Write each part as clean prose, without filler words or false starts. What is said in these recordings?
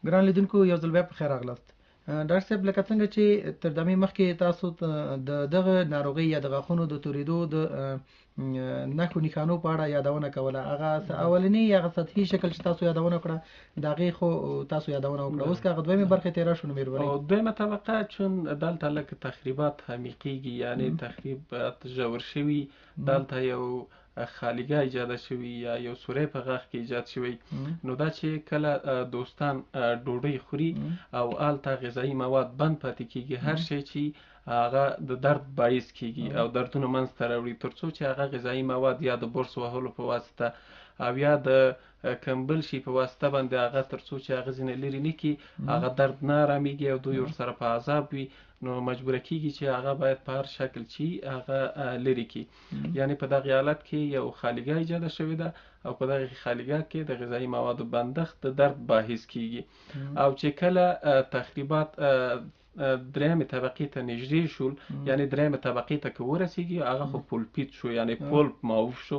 ګران لیدونکو یو ځل بیا په خیر راغلاست. ډاکټر صاحب لکه څنګه چې تر دمې مخکې تاسو د دغه ناروغۍ یا د غاښونو د توریدو د نښو نښانو په اړه یادونه کوله. هغه اولنی هغه سطحي شکل چې تاسو یادونه کړه د هغې خو تاسو یادونه وکړه. اوس که هغه دویمې برخې ته یې راشو نو مهرباني. دویمه طبقه چون دلته لکه تخریبات عمیقیږي، یعنی تخریبات ژور شوي، دلته یو خالیګاه ایجاده شوي یا یو سوری په غاښ کې ایجاد شوی، نو دا چې کله دوستان ډوډۍ خوري او هلته غذایي مواد بند پاتې کیږي، هر شی چې هغه د درد باعث کیږي او دردونه منځته راوړي، تر څو چې هغه غذایي مواد یا د برس وهلو په واسطه او یا د کمبل شي په واسطه باندې هغه تر څو چې هغه ځینې لرې نه کړي، هغه درد نه آرامېږي او دوی ورسره په عذاب وي، نو مجبوره کیږي چې هغه باید په هر شکل چې هغه لرې کړي. یعنی په دغه حالت کې یو خالیګاه ایجاده شوې ده او په دغه خالیګاه کې د غذایي موادو بندښت د درد باعث کیږي. او چې کله تخریبات درېیمې طبقې ته نږدې شول، یعنی درېیمې طبقې ته که ورسېږي هغه خو پولپیت شو، یعنی پولپ معوف شو،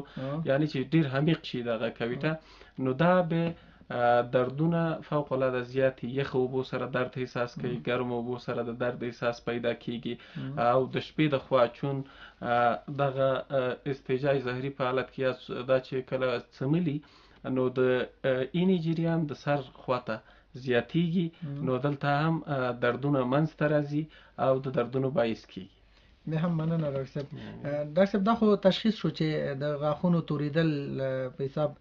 یعنی چې ډېر عمیق شي دغه کویټه، نو دا به دردونه فوق العاده زیاتې، یخ اوبو سره درد احساس کوي، ګرم اوبو سره د درد احساس پیدا کیږي، او د شپې د خوا چون دغه استنجای ظاهري په حالت کې دا چې کله څملي نو د اینې جریان د سر خواته زیاتیږي، نو دلته هم دردونه منځته راځي او د دردونو باعث کیږي. بیا هم مننه ډاکټر صاحب. ډاکټر صاحب دا خو تشخیص شو چې د غاښونو توریدل په حساب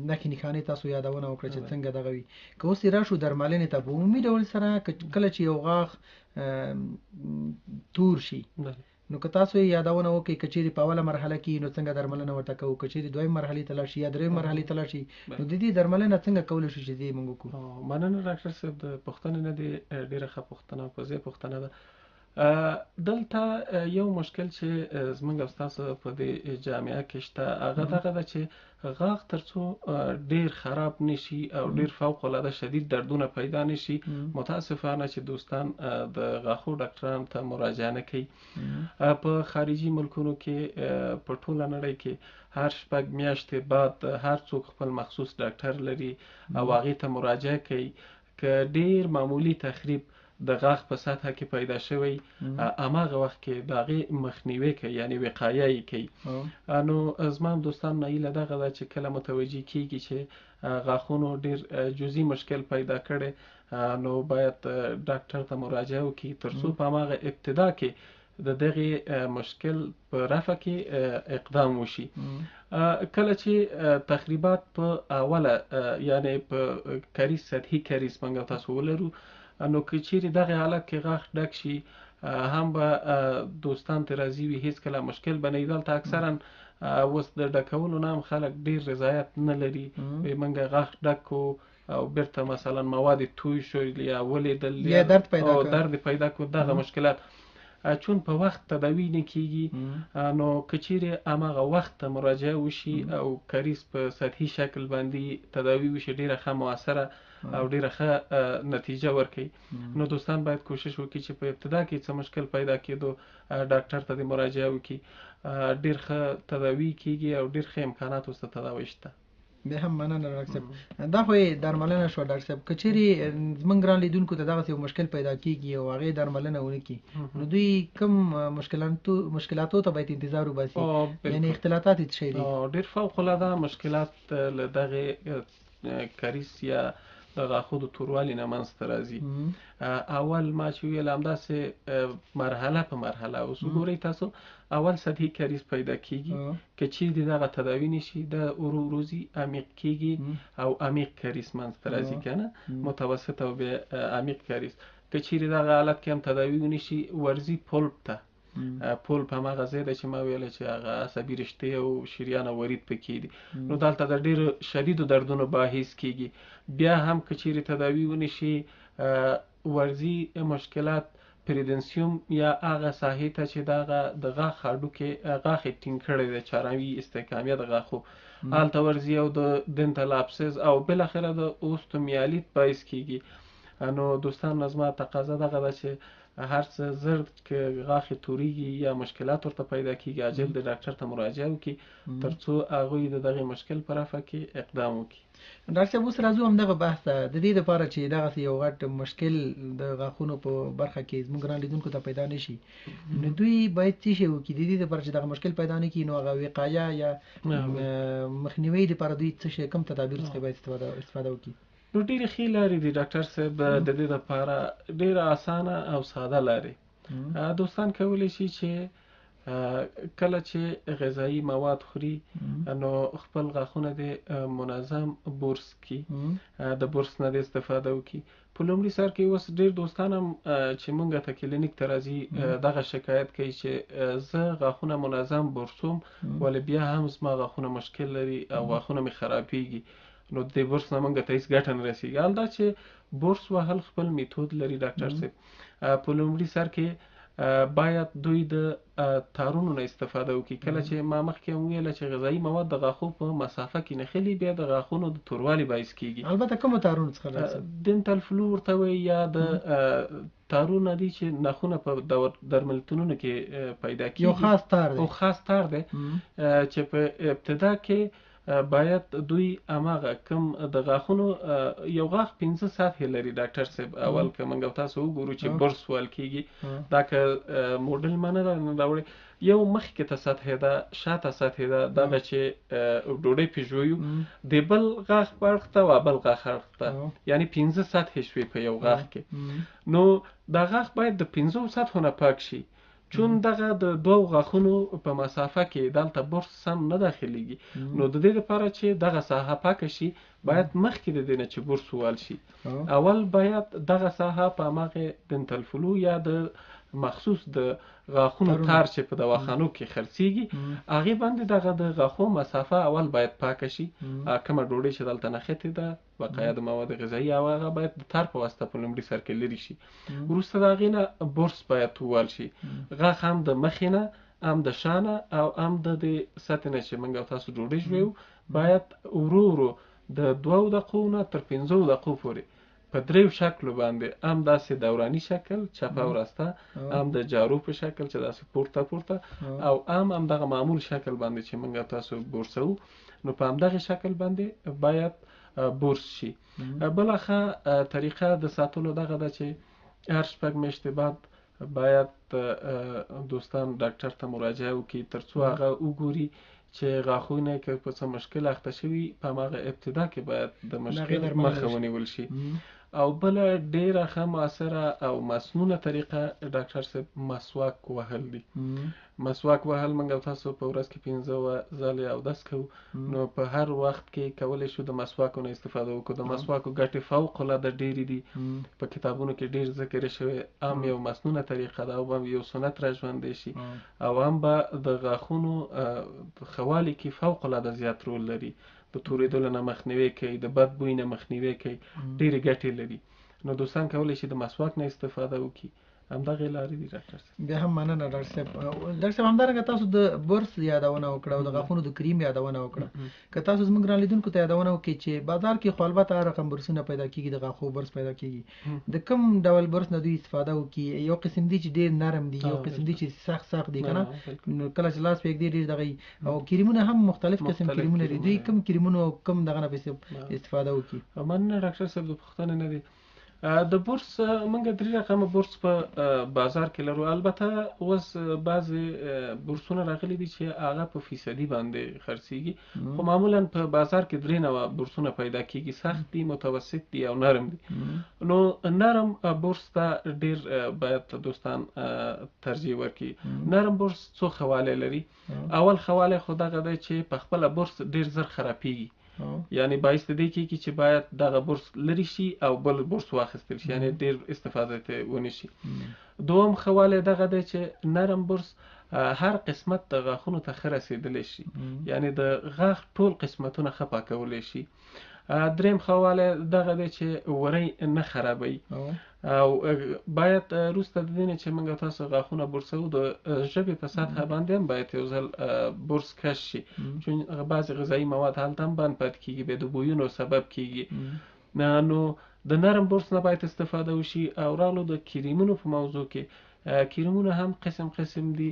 نښې نښانې تاسو یادونه وکړه چې څنګه دغه وي. که اوس یې راشو درملنې ته، په عمومي ډول سره کله چې یو غاښ تور شي نو که تاسو یې یادونه وکړئ، که چیرې په اوله مرحله کې نو څنګه درملنه ورته کوو، که چیرې دویم مرحلې ته لاړ شي یا درېیم مرحلې ته لاړ شي، نو د دې درملنه څنګه کولی شو چې دې موږ وکړو؟ مننه ډاکټر صاحب، د پوښتنې نه دې ډېره ښه پوښتنه په ځای پوښتنه ده. دلته یو مشکل چې زموږ او ستاسو په دې جامعه کې شته، هغه دغه ده چې غاښ تر څو ډېر خراب نشي او ډېر فوق العاده شدید دردونه پیدا نشي، متاسفانه چې دوستان د غاښو ډاکټرانو ته مراجعه نه کوي. په خارجي ملکونو کې په ټوله نړۍ کې هر 6 میاشتې بعد هر څوک خپل مخصوص ډاکټر لري او هغې ته مراجعه کوي. که ډېر معمولي تخریب د غاښ په سطحه کې پیدا شوی، هماغه وخت کې د هغې مخنیوی کوي، یعنی وقایه یې کوي. نو زما دوستان هیله دغه ده چې کله متوجه کیږي چې غاښونو ډېر جزئي مشکل پیدا کړی، نو باید ډاکټر ته مراجعه وکړي تر څو په هماغه ابتدا کې د دغې مشکل په رفع کې اقدام وشي. کله چې تخریبات په اوله یعنی په کریز، سطحي کریز موږ تاسو ولرو، نو که چیرې دغه حالت کې غاښ ډک شي، هم به دوستان ته راضي وي، هیڅ کله مشکل به نه وي. دلته اکثرا اوس د ډکولو نه هم خلک ډېر رضایت نه لري، وایي موږ غاښ ډک کړو او بیرته مثلا مواد توی شول یا ولیدل یا درد پیدا کړو، دغه مشکلات چون په وخت تداوی نه کیږي، نو که چیرې هماغه وخت ته مراجعه وشي او کریز په سطحي شکل باندې تداوی وشي، ډېره ښه مؤثره او ډېره ښه نتیجه ورکوي. نو دوستان باید کوشش وکړي چې په ابتدا کې څه مشکل پیدا کېدو ډاکټر ته د مراجعه وکړي، ډېر ښه تداوی کیږي او ډېر ښه امکانات اوس د تداوی شته. بیا هم مننه ډاکټر صاحب. دا خو یې درملنه شوه ډاکټر صاحب. که چیرې زموږ ګران لیدونکو ته دغسې یو مشکل پیدا کېږي او هغې درملنه ونه کړي، نو دوی کوم مشکلاتو ته باید انتظار وباسي؟ یعنې اختلاطات یې څه شی دي؟ ډېر فوق العاده مشکلات له دغې کریز یا د غاښو د توروالي نه منځته راځي. اول ما چې ویل همداسې مرحله په مرحله. اوس وګورئ تاسو، اول سطحي کریز پیدا کیږي، که چیرې دغه تداوی نشي د ورو ورو ځي عمیق کیږي او عمیق کریز منځته راځي، که نه متوسط او بیا عمیق کریز. که چیرې دغه حالت کې هم تداوی ونشي، ورځي پولپ ته. پولپ هماغه ځای دی چې ما ویله چې هغه عصبي رشتې او شریان او ورید پکې دي، نو دلته د ډېرو شدیدو دردونو باعث کیږي. بیا هم که چیرې تداوی ونشي، ورځي مشکلات پریدنسیوم یا هغه ساحې ته چې دغه د غاښ هډوکې غاښ یې ټینګ کړی دی، چارمي استحکامیه د غاښو، هلته ورځي او د دنتل ابسس او بالاخره د اوستومیالیت باعث کیږي. نو دوستان زما تقاضا دغه ده چې هر څه زر که غاښ توریږي یا مشکلات ورته پیدا کیږي عاجل د ډاکټر ته مراجعه وکړي ترڅو هغوی د دغه مشکل په رفع کې اقدام وکړي. ډاکټر صاحب اوس راځو همدغه بحث ته، د دې لپاره چې دغسې یو غټ مشکل د غاښونو په برخه کې زموږ ګران لیدونکو ته پیدا نه شي، نو دوی باید څه شی وکړي د دې لپاره چې دغه مشکل پیدا نه کړي؟ نو هغه وقایه یا مخنیوي لپاره دوی څه شی کوم تدابیر څخه باید استفاده وکړي؟ نو ډېرې ښې لارې دي ډاکټر صاحب د دې لپاره، ډېره اسانه او ساده لارې. دوستان کولی شي چې کله چې غذایي مواد خوري نو خپل غاښونه د منظم برس کړي، د برس نه د استفاده وکړي. په لومړي سر کې اوس ډېر دوستان هم چې مونږ ته کلینیک ته راځي دغه شکایت کوي چې زه غاښونه منظم برسوم ولې بیا هم زما غاښونه مشکل لري او غاښونه مې خرابېږي. نو د برس نه مونږ ته هېڅ ګټه نه رسېږي. حال دا چې برس وهل خپل میتود لري ډاکټر صاحب. په لومړي سر کې باید دوی د تارونو نه استفاده وکړي. کله چې ما مخکې هم ویله چې غذایي مواد د غاښو په مسافه کې نښلي بیا د غاښونو د توروالي باعث کېږي. البته کومو تارونو څخه راځي؟ دنتل فلو ورته وایي یا د تارونه دي چې نخونه په درملتونونو کې پیدا کېږي. یو خاص تار دی. او خاص تار دی چې په ابتدا کې باید دوی هماغه کوم د غاښونو یو غاښ 15 سطحې لري ډاکټر صاحب. اول که موږ تاسو وګورو چې برس ویل کېږي دا که موډل ما نه راوړی، یو مخکې ته سطحې ده، شاته سطحې ده، دغه چې ډوډۍ پې ژویو د بل غاښ په اړخ ته او بل غاښ اړخ ته، یعنی 15 سطحې شوې په یو غاښ کې. نو دا غاښ باید د 15 سطحو نه پاک شي، چون دغه د دوو غاښونو په مسافه کې دلته برس سم نه داخليږي. نو د دې لپاره چې دغه ساحه پاکه شي باید مخکې د دې نه چې برس ووال شي اول باید دغه ساحه په هماغه دنتل فلو یا د مخصوص د غاښونو تار چې په دواخانو کې خرڅیږي هغه باندې دغه د غاښو مسافه اول باید پاکه شي. کومه ډوډۍ چې دلته نښتې ده بقایا د مواد غذایي هغه باید د تار په واسطه په لومړي سر کې لرې شي. وروسته د هغې نه برس باید ووال شي. غاښ هم د مخې نه هم د شانه او هم د دې سطحې نه چې موږ او تاسو ډوډۍ ژویو باید ورو ورو د 2 دقیقو نه تر 15 دقیقو پورې په دریو شکلو باندې هم داسې دورانی شکل چپه او راسته، هم د جارو په شکل چې داسې پورته پورته او هم دغه معمول شکل باندې چې موږ تاسو برسو، نو په همدغه شکل باندې باید برس شي. بلخه طریقه د ساتلو دغه ده چې هر شپږ میاشتې بعد باید دوستان ډاکټر ته مراجعه وکړي ترڅو هغه وګوري چې غاښونه که په څه مشکل اخته شوي په هماغه ابتدا کې باید د مشکل مخه ونیول شي. او بل ډیره ښه مؤثره او مسنونه طریقه ډاکټر صاحب مسواک وهل دي. مسواک وهل موږ تاسو په ورځ کې 15 ځلې اودس کوو، نو په هر وخت کې کولی شو د مسواکو نه استفاده وکړو. د مسواکو ګټې فوق العاده ډېرې دي، په کتابونو کې ډېر ذکر شوی. هم یو مسنونه طریقه ده او هم یو سنت را ژوندی شي او هم به د غاښونو ښه والي کې فوق العاده زیات رول لري. د توریدلو نه مخنیوی کوي، د بد بوی نه مخنیوی کوي، ډېرې ګټې لري. نو دوستان کولی شي د مسواک نه استفاده وکړي. همدغه لارې دي ډاکټر صاحب. بیا هم مننه ډاکټر صاحب. ډاکټر صاحب همدارنګه تاسو د برس یادونه وکړه او د غاښونو د کریم یادونه وکړه. که تاسو زموږ ګران لیدونکو ته یادونه وکړئ چې بازار کې خو البته هر رقم برسونه پیدا کېږي، د غاښو برس پیدا کېږي، د کوم ډول برس نه دوی استفاده وکړي؟ یو قسم دي چې ډېر نرم دي، یو قسم دي چې سخت دي، که نه نو کله چې لاس پرېږدي ډېر دغه، او کریمونه هم مختلف قسم کریمونه لري. دوی کوم کریمونه او کوم دغه نه استفاده وکړي؟ مننه ډاکټر صاحب، د پوښتنې نه دي. د برس موږ 3 رقمه برس په بازار کې لرو. البته اوس بعضې برسونه راغلي دي چې هغه په فیصدي باندې خرڅیږي، خو معمولا په بازار کې 3 نوعه برسونه پیدا کېږي، سخت دي، متوسط دي او نرم دي. نو نرم برس ته ډېر باید دوستان ترجیح ورکړي. نرم برس څو ښه والی لري. اول ښه والی خو دغه دی چې په خپله برس ډېر زر خرابېږي، یعنی باعث د دې کېږي چې باید دغه برس لرې شي او بل برس واخیستل شي، یعنی ډېر استفاده ته ونه شي. دوم ښه والی دغه دی چې نرم برس هر قسمت د غاښونو ته ښه رسېدلی شي، یعنی د غاښ ټول قسمتونه ښه پاکولی شي. دریم ښه والی دغه دی چې وری نه خرابوي او باید وروسته د دې نه چې موږ تاسو غاښونه برسو د ژبې په سطحه باندې هم باید یو ځل برس کش شي، چون بعضې غذایي مواد هلته هم بند پاتې کېږي، بیا د بویونو سبب کېږي. نو د نرم برس نه باید استفاده وشي. او راغلو د کریمونو په موضوع کې، کریمونه هم قسم دي.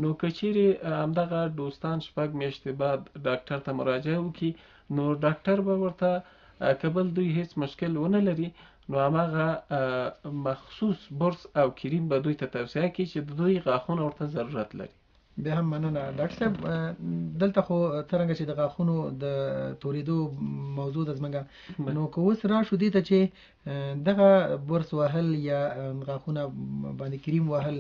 نو که چیرې همدغه دوستان 6 میاشتې بعد ډاکټر ته مراجعه وکړي، نو ډاکټر به ورته که بل دوی هیڅ مشکل ونه لري، نو هماغه مخصوص برس او کریم به دوی ته توصیه کړي چې د دوی غاښونه ورته ضرورت لري. بیا هم مننه ډاکټر صاحب. دلته خو څرنګه چې د غاښونو د توریدو موضوع د زمونږ، نو که اوس راشو دې ته چې دغه برس وهل یا غاښونه باندې کریم وهل،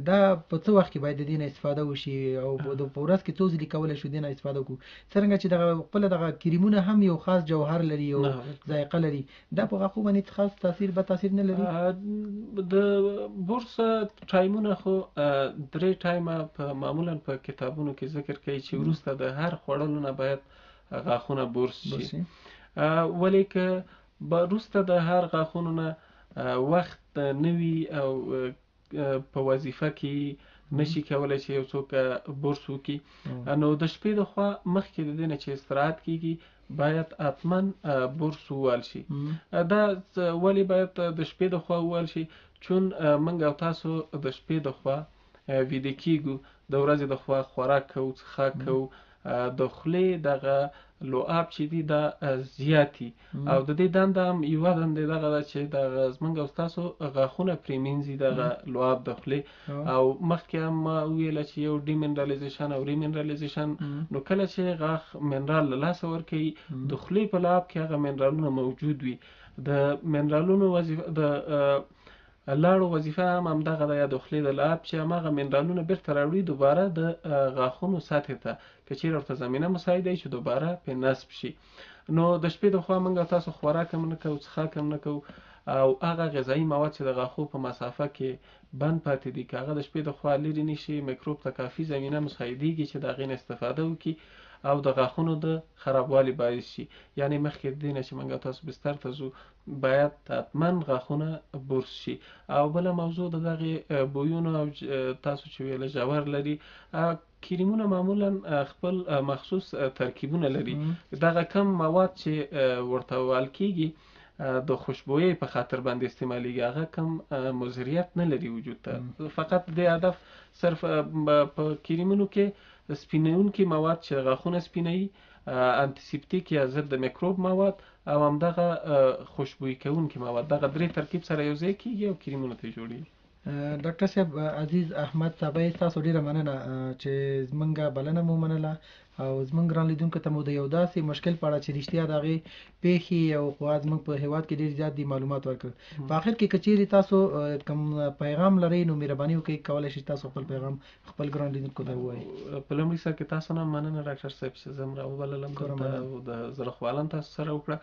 دا په څه وخت کې باید د دې نه استفاده وشي او په ورځ کې څو ځلې کولی شو دې نه استفاده وکړو؟ څرنګه چې دغه خپله دغه کریمونه هم یو خاص جوهر لري، یو ذایقه لري، دا په غاښو باندې خاص تاثیر بد تاثیر نه لري؟ د برس ټایمونه خو 3 ټایمه په معمولا په کتابونو کې ذکر کوي چې وروسته د هر خوړلو نه باید غاښونه برس شي. ولې که وروسته د هر غاښونو نه وخت نه وي او په وظیفه کې نشي کولی چې یو څوک برس وکړي، نو د شپې د خوا مخکې د دې نه چې استراحت کېږي باید حتما برس ووهل شي. دا ولې باید د شپې د خوا ووهل شي؟ چون موږ او تاسو د شپې د خوا ویده کېږو، د ورځې د خوا خوراک کوو، څښاک کوو، د خولې دغه لعاب چې دي دا زیاتي، او د دې دنده هم یوه دنده دغه ده چې دغه زموږ او ستاسو غاښونه پرې مینځي دغه لعاب د خولې. او مخکې هم ما وویله چې یو ډیمنرالایزیشن او ریمنرالایزیشن، نو کله چې غاښ منرال له لاسه ورکوي، د خولې په لعاب کې هغه منرالونه موجود وي. د منرالونو وظیفه د لاړو وظیفه هم همدغه ده، یا د خولې د لعاب چې هماغه منرالونه بیرته راوړي دوباره د غاښونو سطحې ته، که چیرې ورته زمینه مساعده وي چې دوباره پرې نصب شي. نو د شپې د خوا موږ تاسو خوراک هم نه کوو، څښاک هم نه کوو، او هغه غذایي مواد چې د غاښو په مسافه کې بند پاتې دي، که هغه د شپې د خوا لرې نه شي، میکروب ته کافي زمینه مساعدېږي چې د هغې نه استفاده وکړي او د غاښونو د خرابوالي باعث شي. یعنې مخکې د دې نه چې موږ تاسو بستر ته ځو باید حتما غاښونه برس شي. او بله موضوع د دغې بویونو او تاسو چې ویله ژور لري، کریمونه معمولا خپل مخصوص ترکیبونه لري. دغه کم مواد چې ورته ووهل کېږي د خوشبویۍ په خاطر باندې استعمالیږي، هغه کم مضریت نه لري وجود ته. فقط د هدف صرف په کریمونو کې سپینونکي مواد چې غاښونه سپینوي، انتیسپتیک یا ضد د میکروب مواد، او همدغه خوشبویي کوونکي مواد، دغه 3 ترکیب سره یو ځای کېږي او کریمونو ته جوړېږي. ډاکټر صاحب عزیز احمد صاحبی، تاسو ډیره مننه چې زمونږ بلنه مو منله او زمونږ ګران لیدونکو ته مو د یو داسې مشکل په اړه چې رښتیا د هغې پیښې او خوا زمونږ په هیواد کې ډېر زیات دي معلومات ورکړل. په آخر کې که چیرې تاسو کوم پیغام لرئ، نو مهرباني وکړئ کولی شئ تاسو خپل پیغام خپل ګران لیدونکو ته ووایئ. په لومړي سر کې تاسو نه مننه ډاکټر صاحب چې زه م راوبللم دلته او د زړه خواله تاسو سره وکړه.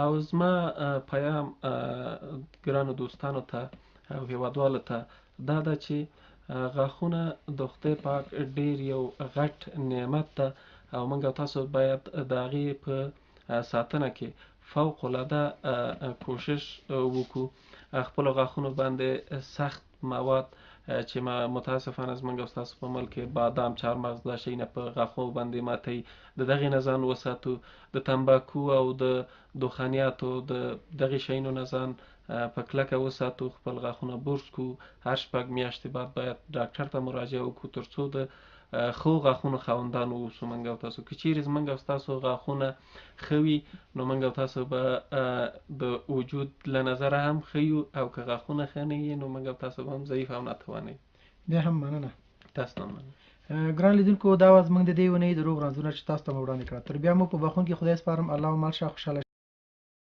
او زما پیام ګرانو دوستانو ته او هیوادوالو ته دا ده چې غاښونه د خدای پاک ډېر یو غټ نعمت ده او موږ تاسو باید د هغې په ساتنه کې فوق العاده کوشش وکړو. خپلو غاښونو باندې سخت مواد چې متاسفانه زموږ او ستاسو په ملک کې بادام، چهارمغز، دا شیونه په غاښو باندې ماتوي، د دغې نه ځان وساتو. د تنباکو او د دخانیاتو د دغې شیانو نه ځان په کلکه وساتو. خپل غاښونه برس کړو، هر 6 میاشتې بعد باید ډاکټر ته مراجعه وکړو تر څو د ښو غاښونو خاوندان واوسو موږ او تاسو. که چیرې زموږ او ستاسو غاښونه ښه وي، نو موږ او تاسو به د وجود له نظره هم ښه یو، او که غاښونه ښه نه وي، نو موږ او تاسو به هم ضعیف او ناتوانه یو. بیا هم مننه. تاسو ته مننه. ګران لیدونکو، دا وه زموږ د دې اونۍ د روغ رنځونه چې تاسو ته مو وړاندې کړه. تر بیا مو په بخښونکي خدای سپارم. الله مو مل شه، خوشحاله